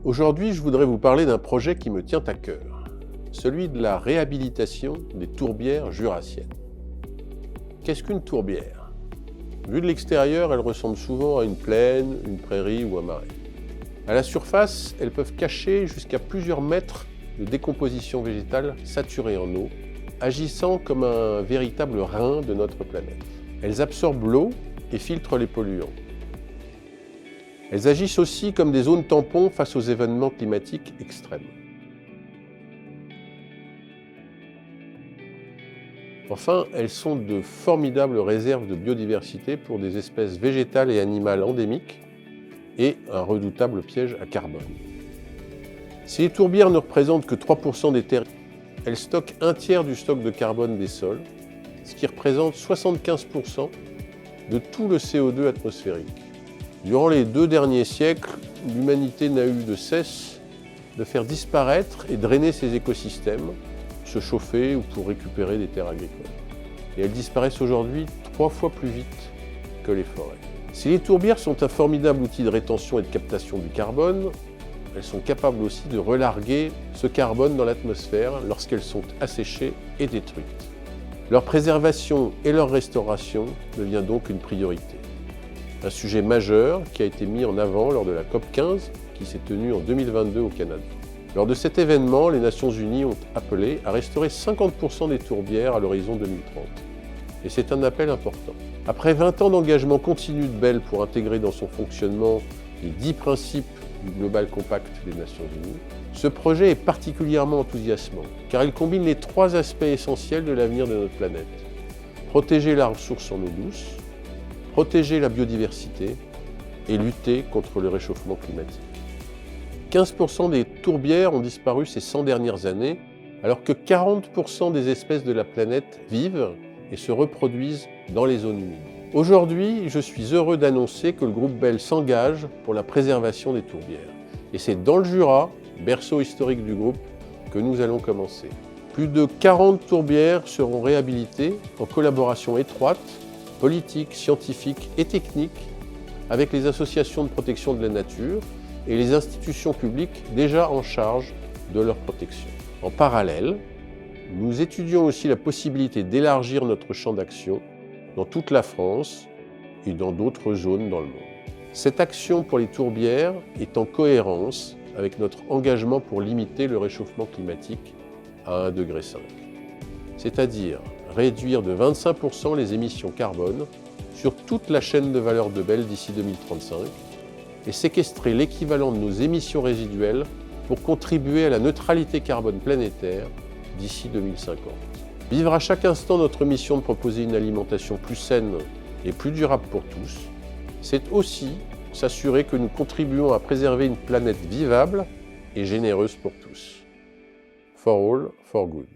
Aujourd'hui, je voudrais vous parler d'un projet qui me tient à cœur, celui de la réhabilitation des tourbières jurassiennes. Qu'est-ce qu'une tourbière? Vue de l'extérieur, elle ressemble souvent à une plaine, une prairie ou un marais. À la surface, elles peuvent cacher jusqu'à plusieurs mètres de décomposition végétale saturée en eau, agissant comme un véritable rein de notre planète. Elles absorbent l'eau et filtrent les polluants. Elles agissent aussi comme des zones tampons face aux événements climatiques extrêmes. Enfin, elles sont de formidables réserves de biodiversité pour des espèces végétales et animales endémiques et un redoutable piège à carbone. Si les tourbières ne représentent que 3% des terres, elles stockent un tiers du stock de carbone des sols, ce qui représente 75% de tout le CO2 atmosphérique. Durant les 2 derniers siècles, l'humanité n'a eu de cesse de faire disparaître et drainer ces écosystèmes, se chauffer ou pour récupérer des terres agricoles. Et elles disparaissent aujourd'hui 3 fois plus vite que les forêts. Si les tourbières sont un formidable outil de rétention et de captation du carbone, elles sont capables aussi de relarguer ce carbone dans l'atmosphère lorsqu'elles sont asséchées et détruites. Leur préservation et leur restauration devient donc une priorité. Un sujet majeur qui a été mis en avant lors de la COP15 qui s'est tenue en 2022 au Canada. Lors de cet événement, les Nations Unies ont appelé à restaurer 50% des tourbières à l'horizon 2030. Et c'est un appel important. Après 20 ans d'engagement continu de Bell pour intégrer dans son fonctionnement les 10 principes du Global Compact des Nations Unies, ce projet est particulièrement enthousiasmant car il combine les 3 aspects essentiels de l'avenir de notre planète. Protéger la ressource en eau douce, protéger la biodiversité et lutter contre le réchauffement climatique. 15% des tourbières ont disparu ces 100 dernières années, alors que 40% des espèces de la planète vivent et se reproduisent dans les zones humides. Aujourd'hui, je suis heureux d'annoncer que le groupe Bell s'engage pour la préservation des tourbières. Et c'est dans le Jura, berceau historique du groupe, que nous allons commencer. Plus de 40 tourbières seront réhabilitées en collaboration étroite, politique, scientifique et technique, avec les associations de protection de la nature et les institutions publiques déjà en charge de leur protection. En parallèle, nous étudions aussi la possibilité d'élargir notre champ d'action dans toute la France et dans d'autres zones dans le monde. Cette action pour les tourbières est en cohérence avec notre engagement pour limiter le réchauffement climatique à 1,5 degré, c'est-à-dire réduire de 25% les émissions carbone sur toute la chaîne de valeur de Bell d'ici 2035 et séquestrer l'équivalent de nos émissions résiduelles pour contribuer à la neutralité carbone planétaire d'ici 2050. Vivre à chaque instant notre mission de proposer une alimentation plus saine et plus durable pour tous, c'est aussi s'assurer que nous contribuons à préserver une planète vivable et généreuse pour tous. For all, for good.